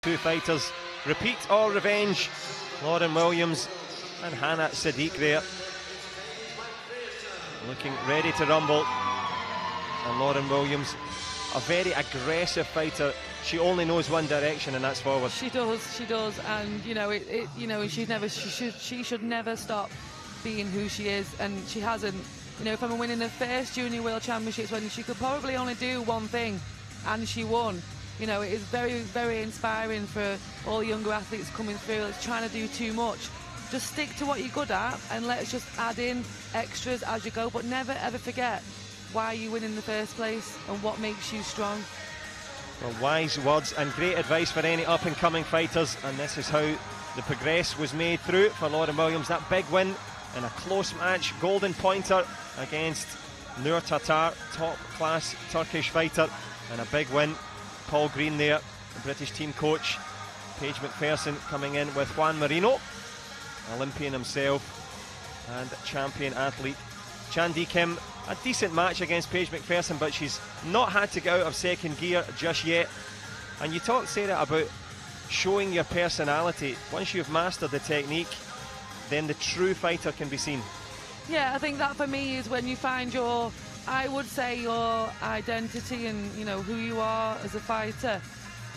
two fighters. Repeat or revenge? Lauren Williams and Hannah Sadiq there. Looking ready to rumble. And Lauren Williams, a very aggressive fighter. She only knows one direction, and that's forward. She does, and you know she should never stop being who she is, and she hasn't. You know, from winning the first Junior World Championships when she could probably only do one thing, and she won. You know, it is very, very inspiring for all younger athletes coming through that's trying to do too much. Just stick to what you're good at, and let's just add in extras as you go, but never ever forget why you win in the first place and what makes you strong. Well, wise words and great advice for any up-and-coming fighters, and this is how the progress was made through for Lauren Williams. That big win in a close match, golden pointer against Nur Tatar, top-class Turkish fighter, and a big win. Paul Green there, the British team coach. Paige McPherson coming in with Juan Marino, Olympian himself and champion athlete. Chandi Kim, a decent match against Paige McPherson, but she's not had to get out of second gear just yet. And you talked, Sarah, about showing your personality. Once you've mastered the technique, then the true fighter can be seen. Yeah, I think that for me is when you find your, I would say, your identity and, you know, who you are as a fighter.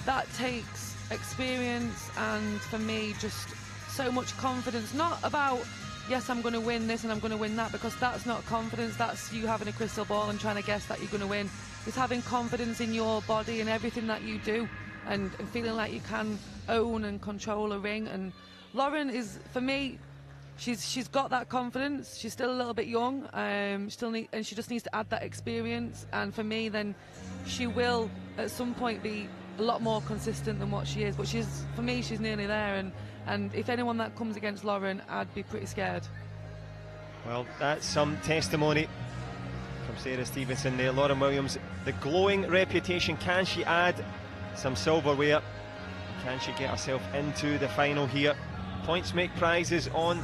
That takes experience and, for me, just so much confidence. Not about, yes, I'm going to win this and I'm going to win that, because that's not confidence. That's you having a crystal ball and trying to guess that you're going to win. It's having confidence in your body and everything that you do, and feeling like you can own and control a ring. And Lauren is, for me, she's got that confidence. She's still a little bit young, and she just needs to add that experience. And for me, then she will at some point be a lot more consistent than what she is. But for me, she's nearly there. And if anyone that comes against Lauren, I'd be pretty scared. Well, that's some testimony from Sarah Stevenson there. Lauren Williams, the glowing reputation. Can she add some silverware? Can she get herself into the final here? Points make prizes on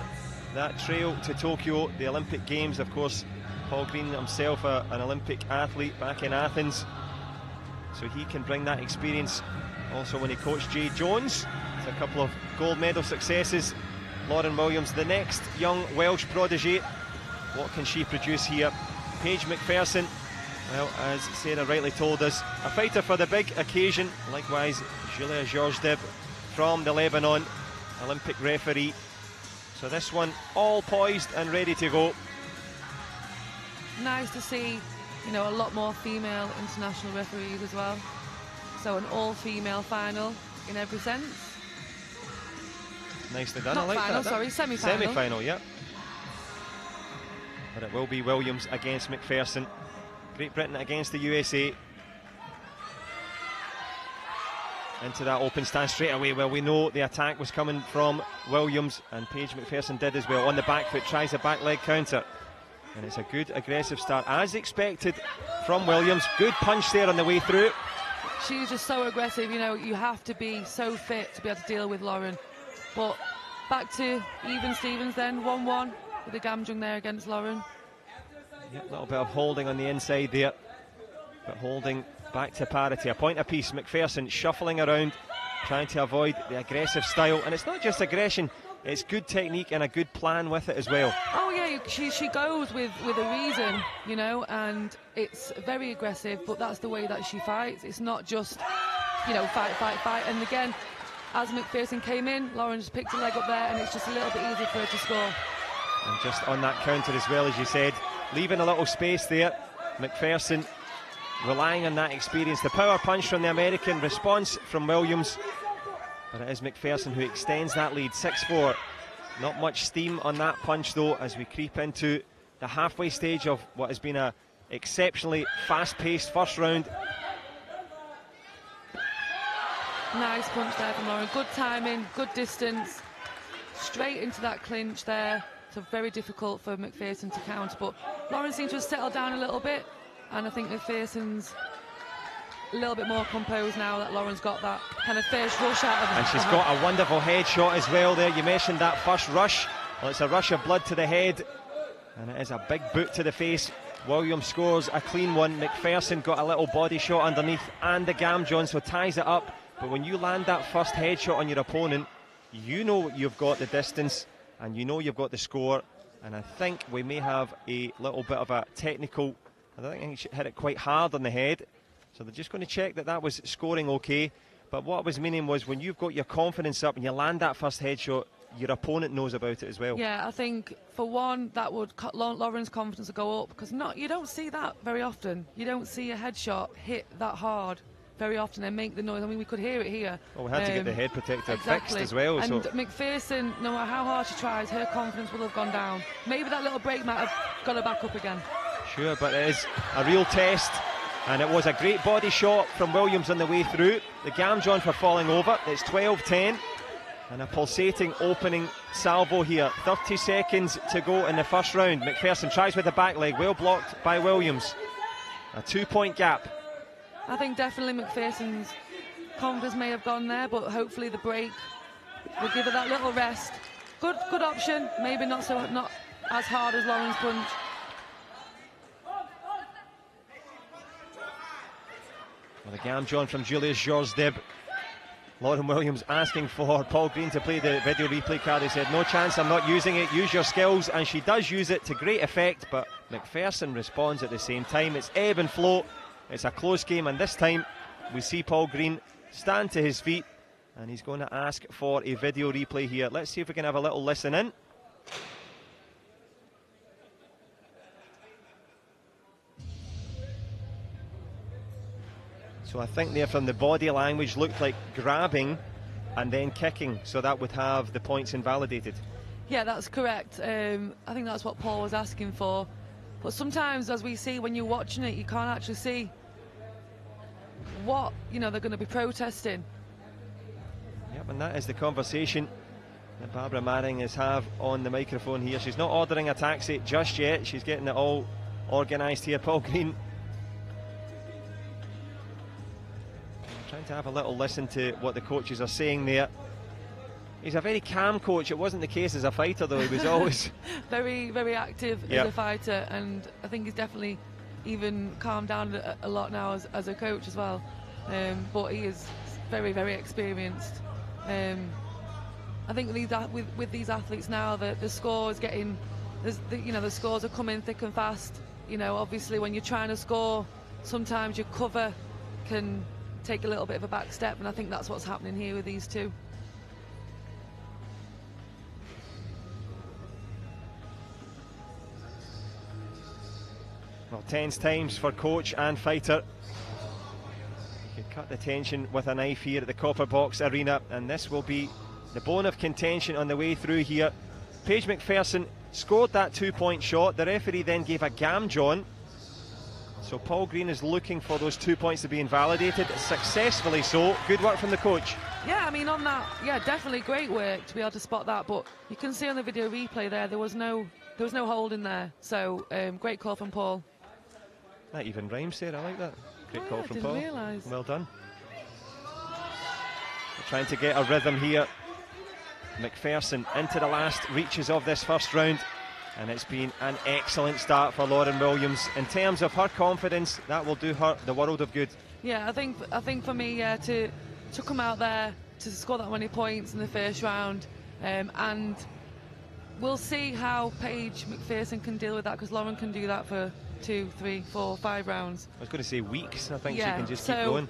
that trail to Tokyo, the Olympic Games. Of course, Paul Green himself, an Olympic athlete back in Athens, so he can bring that experience. Also, when he coached Jay Jones, it's a couple of gold medal successes. Lauren Williams, the next young Welsh protege. What can she produce here? Paige McPherson, well, as Sarah rightly told us, a fighter for the big occasion. Likewise, Julia Georgiev from the Lebanon, Olympic referee. So this one all poised and ready to go. Nice to see, you know, a lot more female international referees as well. So an all-female final in every sense. Nicely done. Not I like final, that. sorry, semi-final. Semi-final, yeah. But it will be Williams against McPherson. Great Britain against the USA. Into that open stance straight away. Well, we know the attack was coming from Williams, and Paige McPherson did as well. On the back foot, tries a back leg counter. And it's a good aggressive start, as expected from Williams. Good punch there on the way through. She's just so aggressive, you know, you have to be so fit to be able to deal with Lauren. But back to even Stevens then, 1-1 with the Gamjung there against Lauren. Yeah, a little bit of holding on the inside there, but holding back to parity. A point apiece. McPherson shuffling around, trying to avoid the aggressive style. And it's not just aggression, it's good technique and a good plan with it as well. Oh yeah, she goes with a reason, you know, and it's very aggressive, but that's the way that she fights. It's not just, you know, fight. And again, as McPherson came in, Lauren just picked a leg up there, and it's just a little bit easier for her to score. And just on that counter as well, as you said, leaving a little space there. McPherson relying on that experience. The power punch from the American, response from Williams. But it is McPherson who extends that lead, 6-4. Not much steam on that punch though, as we creep into the halfway stage of what has been a exceptionally fast-paced first round. Nice punch there from Lauren. Good timing, good distance. Straight into that clinch there. So very difficult for McPherson to counter. But Lauren seems to have settled down a little bit. And I think McPherson's a little bit more composed now that Lauren's got that kind of first rush out of her. And she's got a wonderful headshot as well there. You mentioned that first rush. Well, it's a rush of blood to the head. And it is a big boot to the face. Williams scores a clean one. McPherson got a little body shot underneath and the Gamjon, so ties it up but when you land that first headshot on your opponent, you know you've got the distance and you know you've got the score. And I think we may have a little bit of a technical, I don't think she hit it quite hard on the head, so they're just going to check that that was scoring okay. But what I was meaning was, when you've got your confidence up and you land that first headshot, your opponent knows about it as well. Yeah, I think for one, that would Lauren's confidence would go up, because you don't see that very often. You don't see a headshot hit that hard very often and make the noise. I mean, we could hear it here. Well, we had to get the head protector exactly. fixed as well. And so McPherson, no matter how hard she tries, her confidence will have gone down. Maybe that little break might have got her back up again. Sure, but it is a real test. And it was a great body shot from Williams on the way through. The Gamjon for falling over. It's 12-10. And a pulsating opening salvo here. 30 seconds to go in the first round. McPherson tries with the back leg. Well blocked by Williams. A 2-point gap. I think definitely McPherson's confidence may have gone there, but hopefully the break will give her that little rest. Good option. Maybe not as hard as Lauren's punch. Well, the Gamjon from Julius Georges-Dib. Lauren Williams asking for Paul Green to play the video replay card. He said, no chance, I'm not using it, use your skills. And she does use it to great effect, but McPherson responds at the same time. It's ebb and flow, it's a close game, and this time we see Paul Green stand to his feet, and he's going to ask for a video replay here. Let's see if we can have a little listen in. So I think there, from the body language, looked like grabbing and then kicking, so that would have the points invalidated. Yeah, that's correct. I think that's what Paul was asking for. But sometimes, as we see when you're watching it, you can't actually see what they're going to be protesting. Yep, and that is the conversation that Barbara Maring is have on the microphone here. She's not ordering a taxi just yet. She's getting it all organised here. Paul Green trying to have a little listen to what the coaches are saying there. He's a very calm coach. It wasn't the case as a fighter, though. He was always very, very active as a fighter, and I think he's definitely even calmed down a lot now as a coach as well. But he is very, very experienced. I think with these athletes now, the score is getting, the scores are coming thick and fast. Obviously when you're trying to score, sometimes your cover can take a little bit of a back step, and I think that's what's happening here with these two. Well, tense times for coach and fighter. You could cut the tension with a knife here at the Copper Box Arena, and this will be the bone of contention on the way through here. Paige McPherson scored that 2-point shot. The referee then gave a Gamjon. So Paul Green is looking for those 2 points to be invalidated, successfully so. Good work from the coach. Yeah, I mean, on that, definitely great work to be able to spot that. But you can see on the video replay there was no hold in there. So great call from Paul. That even rhymes there. I like that. Great call from Paul. Didn't realise. Well done. We're trying to get a rhythm here. McPherson into the last reaches of this first round. And it's been an excellent start for Lauren Williams. In terms of her confidence, that will do her the world of good. Yeah, I think for me, to come out there to score that many points in the first round, and we'll see how Paige McPherson can deal with that, because Lauren can do that for 2, 3, 4, 5 rounds. I was going to say weeks. I think she can just keep going.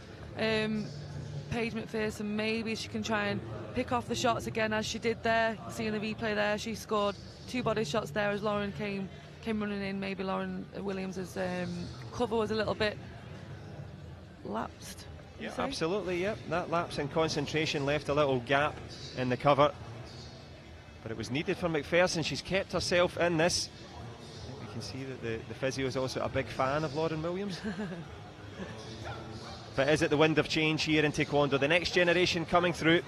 Paige McPherson, maybe she can try and pick off the shots again as she did there. You see in the replay there, she scored 2 body shots there as Lauren came running in. Maybe Lauren Williams' cover was a little bit lapsed. Yeah, absolutely, yeah. That lapse in concentration left a little gap in the cover. But it was needed for McPherson. She's kept herself in this. I think we can see that the physio is also a big fan of Lauren Williams. But is it the wind of change here in Taekwondo? The next generation coming through.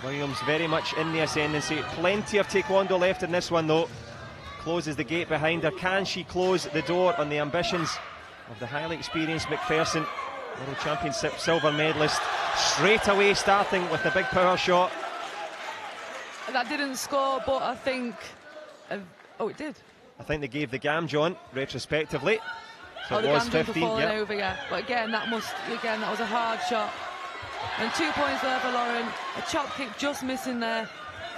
Williams very much in the ascendancy. Plenty of Taekwondo left in this one, though. Closes the gate behind her. Can she close the door on the ambitions of the highly experienced McPherson, World Championship silver medalist? Straight away starting with a big power shot. That didn't score, but I think... oh, it did. I think they gave the Gamjon retrospectively. So it was Gamjon 15, for falling over, yeah. But again, that was a hard shot. And 2 points there for Lauren. A chop kick just missing there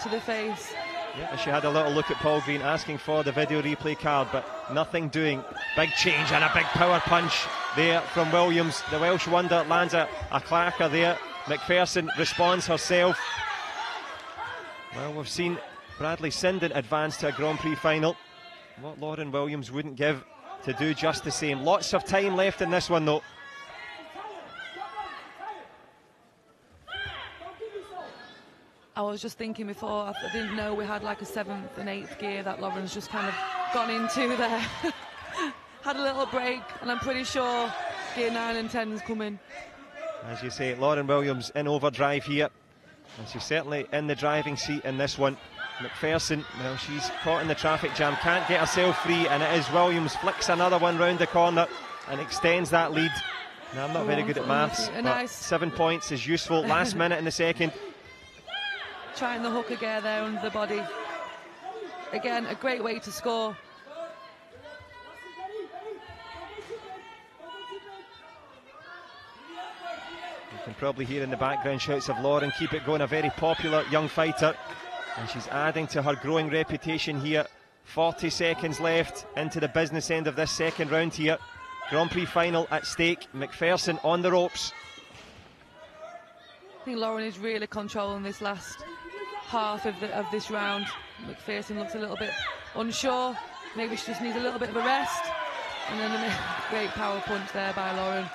to the face. Yeah, she had a little look at Paul Green asking for the video replay card, but nothing doing. Big change and a big power punch there from Williams. The Welsh wonder lands a clacker there. McPherson responds herself. Well, we've seen Bradley Sinden advance to a Grand Prix final. What Lauren Williams wouldn't give to do just the same. Lots of time left in this one though. I was just thinking before, I didn't know we had like a 7th and 8th gear that Lauren's just kind of gone into there. Had a little break, and I'm pretty sure gear 9 and 10's coming. As you say, Lauren Williams in overdrive here, and she's certainly in the driving seat in this one. McPherson, well, she's caught in the traffic jam, can't get herself free, and it is Williams, flicks another one round the corner and extends that lead. Now, I'm not very good at maths, but 7 points is useful. Last minute in the second. Trying the hook again there under the body. Again, a great way to score. You can probably hear in the background shouts of Lauren, keep it going, a very popular young fighter. And she's adding to her growing reputation here. 40 seconds left into the business end of this second round here. Grand Prix final at stake. McPherson on the ropes. I think Lauren is really controlling this last half of this round. McPherson looks a little bit unsure. Maybe she just needs a little bit of a rest. And then a great power punch there by Lauren.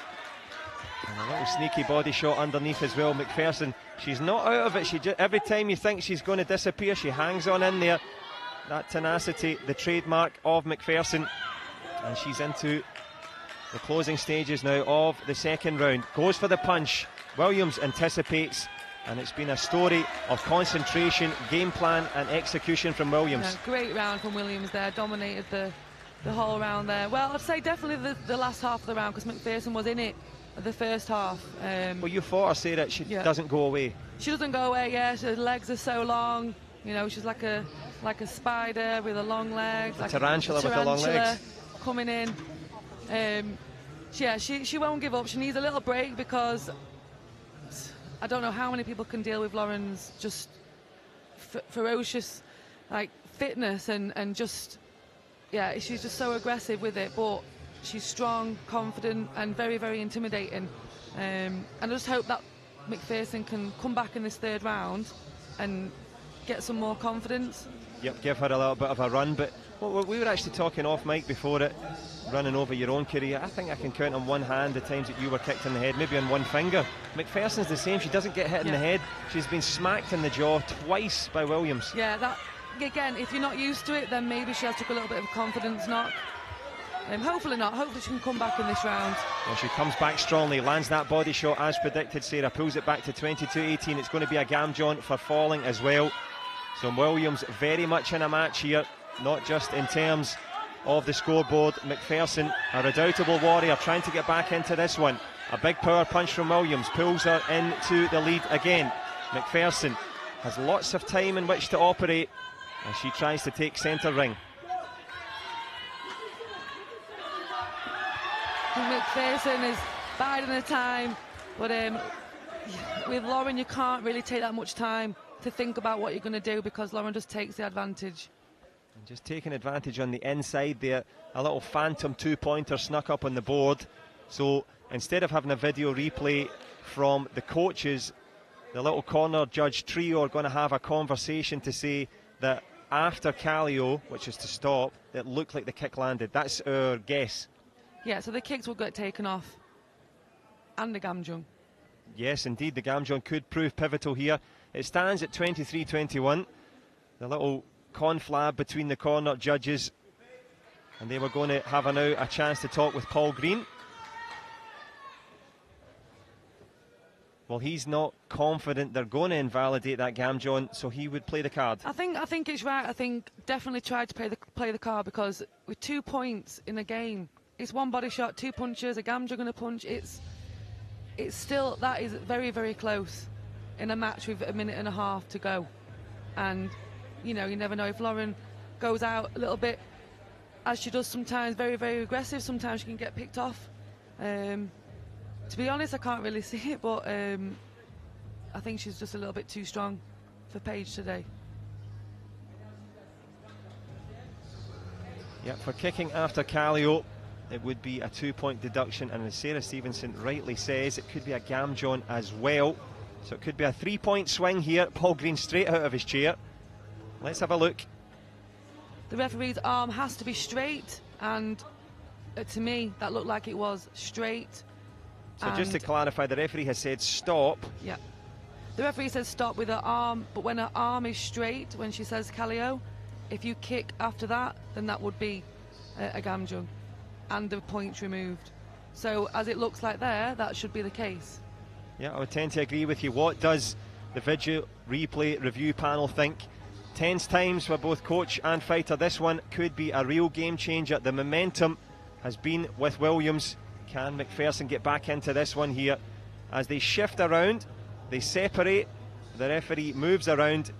And a little sneaky body shot underneath as well. McPherson, she's not out of it. Every time you think she's going to disappear, she hangs on in there. That tenacity, the trademark of McPherson. And she's into the closing stages now of the second round. Goes for the punch. Williams anticipates, and it's been a story of concentration, game plan and execution from Williams. Yeah, great round from Williams there, dominated the whole round there. Well, I'd say definitely the last half of the round, because McPherson was in it the first half. Well, you fought her, say that she doesn't go away. She doesn't go away, yeah. Her legs are so long. You know, she's like a spider with a long legs. Like a tarantula with the long legs. Coming in. Yeah, she won't give up. She needs a little break, because I don't know how many people can deal with Lauren's just ferocious like fitness and just, yeah, she's just so aggressive with it, but she's strong, confident and very, very intimidating. And I just hope that McPherson can come back in this third round and get some more confidence. Yep, give her a little bit of a run, but we were actually talking off mic before it, running over your own career. I think I can count on one hand the times that you were kicked in the head, maybe on one finger. McPherson's the same, she doesn't get hit in the head. She's been smacked in the jaw twice by Williams. Yeah, that, again, if you're not used to it, then maybe she has took a little bit of a confidence knock. Hopefully not, hopefully she can come back in this round. Well, she comes back strongly, lands that body shot as predicted. Sarah pulls it back to 22-18. It's going to be a gamjon for falling as well. So Williams very much in a match here, not just in terms of the scoreboard. McPherson, a redoubtable warrior, trying to get back into this one. A big power punch from Williams pulls her into the lead again. McPherson has lots of time in which to operate, and she tries to take centre ring. McPherson is biding the time, but with Lauren you can't really take that much time to think about what you're going to do, because Lauren just takes the advantage. And just taking advantage on the inside there, a little phantom two-pointer snuck up on the board. So instead of having a video replay from the coaches, the little corner judge trio are going to have a conversation to say that after Callio, which is to stop, it looked like the kick landed. That's our guess. Yeah, so the kicks will get taken off, and the gamjung. Yes, indeed, the gamjon could prove pivotal here. It stands at 23-21. The little conflab between the corner judges, and they were going to have now a chance to talk with Paul Green. Well, he's not confident they're going to invalidate that gamjon, so he would play the card. I think it's right. I think definitely tried to play the card, because with 2 points in a game, it's one body shot, 2 punches, a gamjon and a punch. It's still, that is very, very close in a match with a minute and a half to go. And you know, you never know, if Lauren goes out a little bit, as she does sometimes, very, very aggressive, sometimes she can get picked off. To be honest, I can't really see it, but I think she's just a little bit too strong for Paige today. Yeah, for kicking after Callio, it would be a 2-point deduction, and as Sarah Stevenson rightly says, it could be a Gamjon as well. So it could be a 3-point swing here. Paul Green straight out of his chair. Let's have a look. The referee's arm has to be straight, and to me, that looked like it was straight. So just to clarify, the referee has said stop. Yeah. The referee says stop with her arm, but when her arm is straight, when she says Callio, if you kick after that, then that would be a Gamjon and the points removed. So as it looks like there, that should be the case. Yeah, I would tend to agree with you. What does the video replay review panel think? Tense times for both coach and fighter. This one could be a real game changer. The momentum has been with Williams. Can McPherson get back into this one here? As they shift around, they separate, the referee moves around.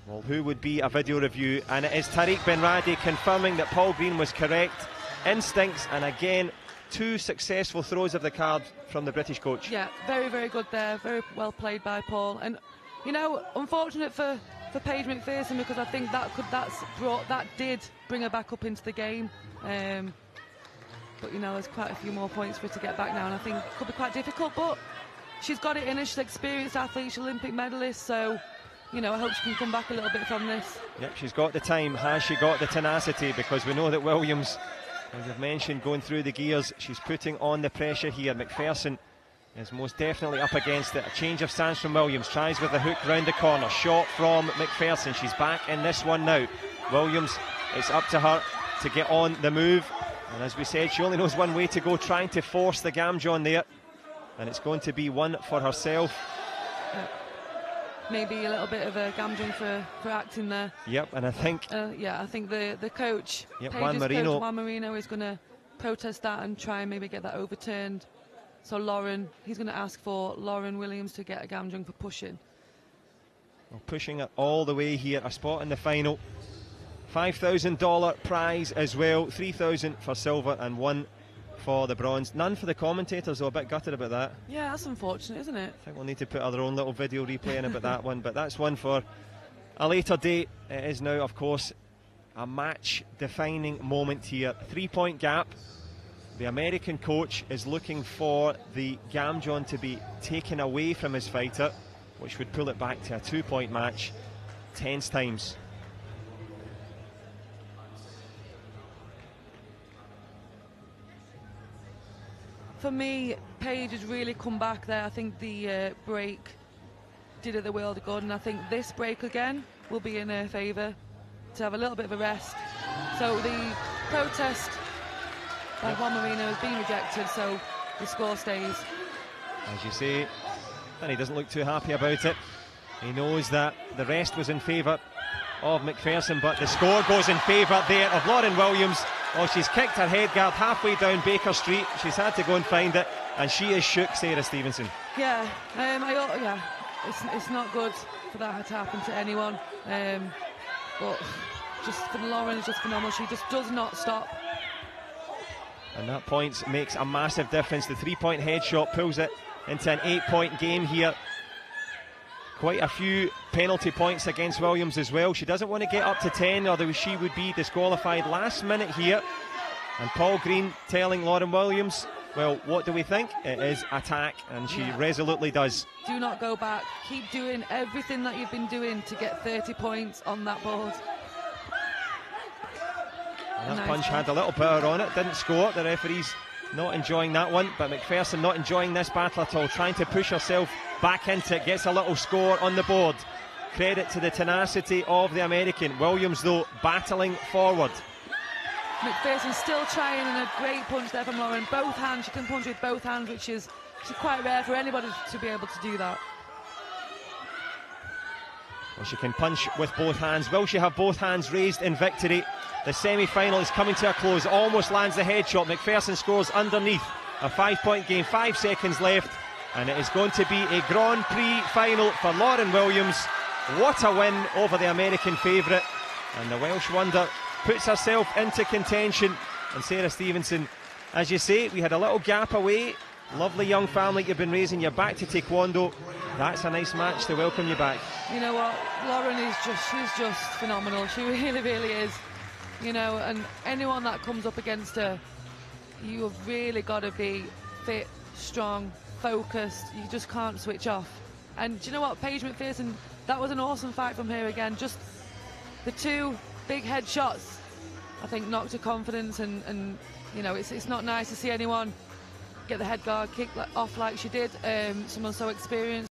Well, who would be a video review? And it is Tariq Benradi confirming that Paul Green was correct. Instincts, and again, 2 successful throws of the card from the British coach. Yeah, very, very good there. Very well played by Paul. And, you know, unfortunate for Paige McPherson, because I think that did bring her back up into the game. But, you know, there's quite a few more points for her to get back now, and I think it could be quite difficult. But she's got it in her. She's an experienced athlete. She's an Olympic medalist, so, you know, I hope she can come back a little bit from this. Yep, she's got the time. Has she got the tenacity? Because we know that Williams, as I've mentioned, going through the gears, she's putting on the pressure here. McPherson is most definitely up against it. A change of stance from Williams. Tries with the hook round the corner. Shot from McPherson. She's back in this one now. Williams, it's up to her to get on the move. And as we said, she only knows one way to go, trying to force the Gamjon there. And it's going to be one for herself. Maybe a little bit of a Gamjon for acting there. Yep, and I think... I think the coach, yep, Juan Marino, is going to protest that and try and maybe get that overturned. So he's going to ask for Lauren Williams to get a Gamjon for pushing. Well, pushing it all the way here, a spot in the final. $5,000 prize as well, $3,000 for silver and $1 for the bronze. None for the commentators, though. A bit gutted about that. Yeah, that's unfortunate, isn't it? I think we'll need to put our own little video replay in about that one, but that's one for a later date. It is now, of course, a match-defining moment here. 3-point gap. The American coach is looking for the Gamjon to be taken away from his fighter, which would pull it back to a 2-point match. Tense times. For me, Paige has really come back there. I think the break did her the world of good, and I think this break again will be in her favour to have a little bit of a rest. So the protest by Juan Marino has been rejected, so the score stays. As you say, and he doesn't look too happy about it. He knows that the rest was in favour of McPherson, but the score goes in favour there of Lauren Williams. Oh, she's kicked her head guard halfway down Baker Street. She's had to go and find it, and she is shook, Sarah Stevenson. Yeah, it's not good for that to happen to anyone. But just for Lauren, it's just phenomenal. She just does not stop. And that point makes a massive difference. The 3-point headshot pulls it into an 8-point game here. Quite a few penalty points against Williams as well. She doesn't want to get up to 10, otherwise she would be disqualified last minute here. And Paul Green telling Lauren Williams, well, what do we think? It is attack, and she resolutely does. Do not go back. Keep doing everything that you've been doing to get 30 points on that board. And that punch had a little power on it, didn't score. The referee's not enjoying that one, but McPherson not enjoying this battle at all, trying to push herself back into it, gets a little score on the board. Credit to the tenacity of the American. Williams, though, battling forward. McPherson still trying, and a great punch there from Lauren. Both hands, she can punch with both hands, which is quite rare for anybody to be able to do that. Well, she can punch with both hands. Will she have both hands raised in victory? The semi-final is coming to a close. Almost lands the headshot. McPherson scores underneath. A 5-point game, 5 seconds left. And it is going to be a Grand Prix final for Lauren Williams. What a win over the American favourite. And the Welsh wonder puts herself into contention. And Sarah Stevenson, as you say, we had a little gap away lovely young family you've been raising. You're back to Taekwondo. That's a nice match to welcome you back. You know what, Lauren is she's just phenomenal. She really, really is. You know, and anyone that comes up against her, you've really got to be fit, strong, focused. You just can't switch off. And do you know what, Paige McPherson, that was an awesome fight from her again. Just the two big head shots, I think, knocked her confidence, and you know, it's not nice to see anyone get the head guard kicked off like she did. Someone so experienced.